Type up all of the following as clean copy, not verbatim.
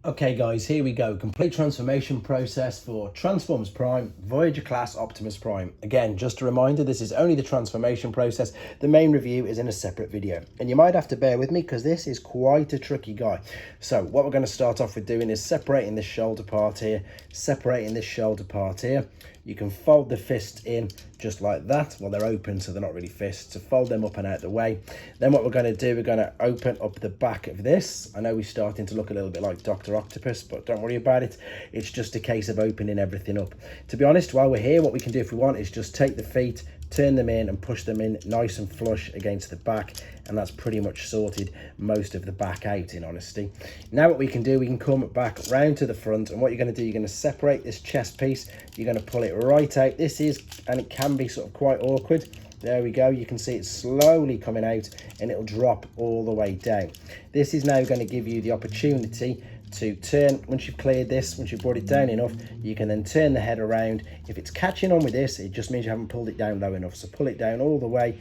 Okay guys, here we go. Complete transformation process for Transformers Prime, Voyager class Optimus Prime. Again, just a reminder, this is only the transformation process. The main review is in a separate video. And you might have to bear with me because this is quite a tricky guy. So what we're going to start off with doing is separating this shoulder part here, separating this shoulder part here. You can fold the fists in just like that. Well, they're open, so they're not really fists. So fold them up and out the way. Then what we're going to do, we're going to open up the back of this. I know we're starting to look a little bit like Dr. Octopus, but don't worry about it. It's just a case of opening everything up. To be honest, while we're here, what we can do if we want is just take the feet, turn them in and push them in nice and flush against the back, and that's pretty much sorted most of the back out, in honesty. Now what we can do, we can come back round to the front, and what you're going to do, you're going to separate this chest piece. You're going to pull it right out. This is, and it can be sort of quite awkward. There we go. You can see it slowly coming out and it'll drop all the way down. This is now going to give you the opportunity to turn. Once you've cleared this, once you've brought it down enough, you can then turn the head around. If it's catching on with this, it just means you haven't pulled it down low enough. So pull it down all the way,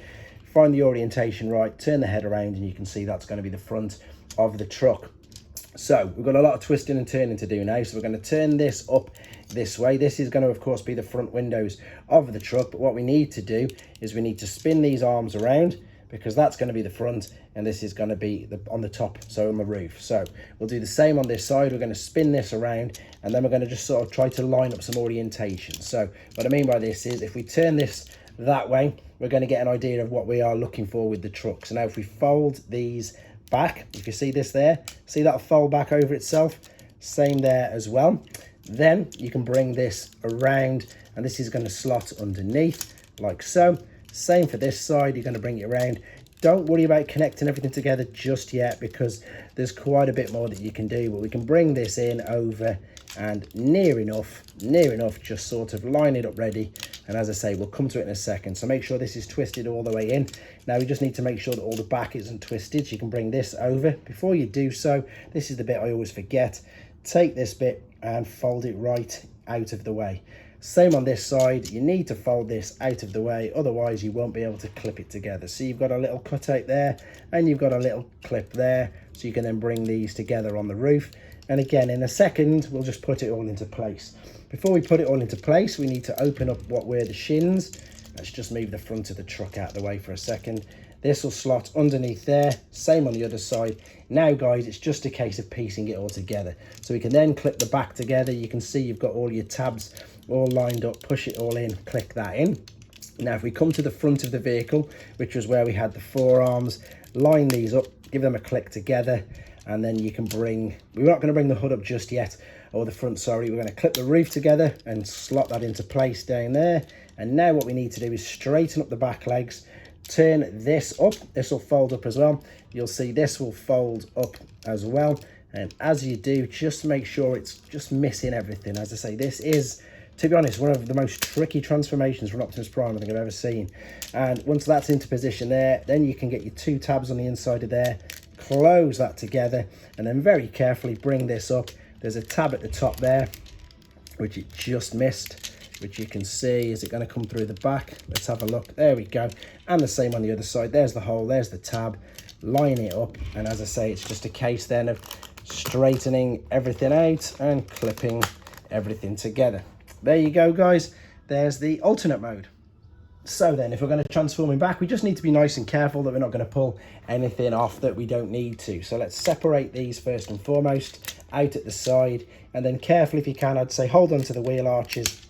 find the orientation right, turn the head around, and you can see that's going to be the front of the truck. So we've got a lot of twisting and turning to do now. So we're going to turn this up this way. This is going to, of course, be the front windows of the truck. But what we need to do is we need to spin these arms around, because that's going to be the front and this is going to be on the top, so on the roof. So we'll do the same on this side. We're going to spin this around and then we're going to just sort of try to line up some orientation. So what I mean by this is if we turn this that way, we're going to get an idea of what we are looking for with the truck. So now if we fold these back, if you see this there, see that'll fold back over itself, same there as well. Then you can bring this around and this is going to slot underneath like so. Same for this side, you're going to bring it around. Don't worry about connecting everything together just yet because there's quite a bit more that you can do, but we can bring this in over and near enough, just sort of line it up ready. And as I say, we'll come to it in a second. So make sure this is twisted all the way in. Now we just need to make sure that all the back isn't twisted. So you can bring this over. Before you do so, this is the bit I always forget. Take this bit and fold it right out of the way. Same on this side, you need to fold this out of the way, otherwise you won't be able to clip it together. So you've got a little cutout there and you've got a little clip there, so you can then bring these together on the roof. And again, in a second, we'll just put it all into place. Before we put it all into place, we need to open up what were the shins. Let's just move the front of the truck out of the way for a second. This will slot underneath there, same on the other side. Now guys, it's just a case of piecing it all together. So we can then clip the back together. You can see you've got all your tabs all lined up, push it all in, click that in. Now if we come to the front of the vehicle, which was where we had the forearms, line these up, give them a click together, and then you can bring, we're not going to bring the hood up just yet, or the front, sorry, we're going to clip the roof together and slot that into place down there. And now what we need to do is straighten up the back legs, turn this up, this will fold up as well. You'll see this will fold up as well. And as you do, just make sure it's just missing everything. As I say, this is, to be honest, one of the most tricky transformations from Optimus Prime I think I've ever seen. And once that's into position there, then you can get your two tabs on the inside of there, close that together, and then very carefully bring this up. There's a tab at the top there, which it just missed, which you can see. Is it going to come through the back? Let's have a look. There we go. And the same on the other side. There's the hole, there's the tab. Line it up, and as I say, it's just a case then of straightening everything out and clipping everything together. There you go guys, there's the alternate mode. So then if we're going to transform him back, we just need to be nice and careful that we're not going to pull anything off that we don't need to. So let's separate these first and foremost out at the side, and then carefully, if you can, I'd say hold on to the wheel arches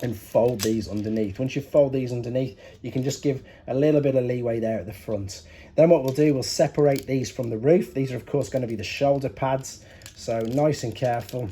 and fold these underneath. Once you fold these underneath, you can just give a little bit of leeway there at the front. Then what we'll do, we'll separate these from the roof. These are of course going to be the shoulder pads, so nice and careful.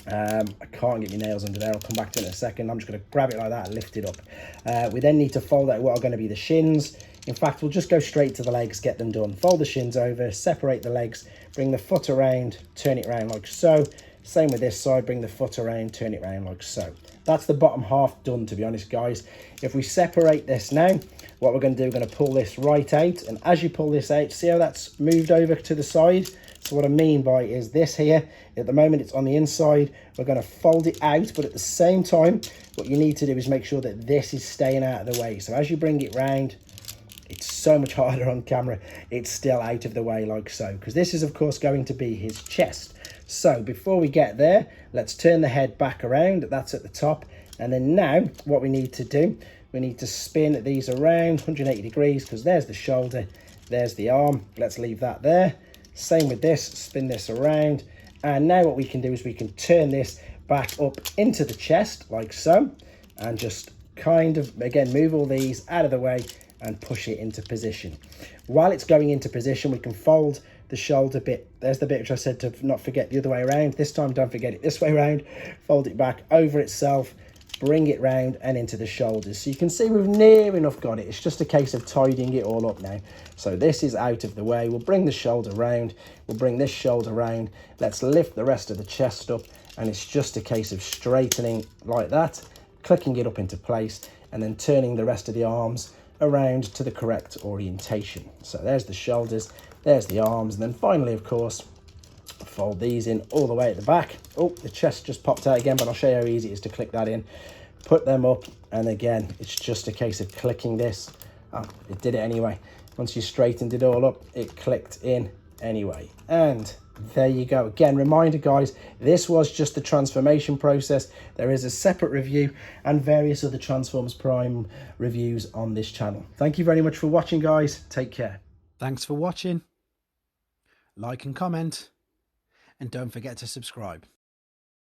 I can't get my nails under there, I'll come back to it in a second. I'm just going to grab it like that and lift it up. We then need to fold out what are going to be the shins. In fact, we'll just go straight to the legs, get them done. Fold the shins over, separate the legs, bring the foot around, turn it around like so. Same with this side, bring the foot around, turn it around like so. That's the bottom half done, to be honest guys. If we separate this now, what we're going to do, we're going to pull this right out, and as you pull this out, see how that's moved over to the side? So what I mean by is this here, at the moment it's on the inside, we're going to fold it out, but at the same time, what you need to do is make sure that this is staying out of the way. So as you bring it round, it's so much harder on camera. It's still out of the way like so, because this is of course going to be his chest. So before we get there, let's turn the head back around. That's at the top. And then now what we need to do, we need to spin these around 180 degrees, because there's the shoulder, there's the arm. Let's leave that there. Same with this, spin this around. And now what we can do is we can turn this back up into the chest like so, and just kind of, again, move all these out of the way and push it into position. While it's going into position, we can fold the shoulder bit. There's the bit which I said to not forget the other way around. This time, don't forget it this way around. Fold it back over itself, bring it round and into the shoulders. So you can see we've near enough got it. It's just a case of tidying it all up now. So this is out of the way. We'll bring the shoulder round. We'll bring this shoulder round. Let's lift the rest of the chest up, and it's just a case of straightening like that, clicking it up into place, and then turning the rest of the arms around to the correct orientation. So there's the shoulders, there's the arms, and then finally, of course, fold these in all the way at the back. Oh, the chest just popped out again, but I'll show you how easy it is to click that in. Put them up, and again, it's just a case of clicking this. Oh, it did it anyway. Once you straightened it all up, it clicked in anyway. And there you go. Again, reminder guys, this was just the transformation process. There is a separate review and various other Transformers Prime reviews on this channel. Thank you very much for watching, guys. Take care. Thanks for watching. Like and comment, and don't forget to subscribe.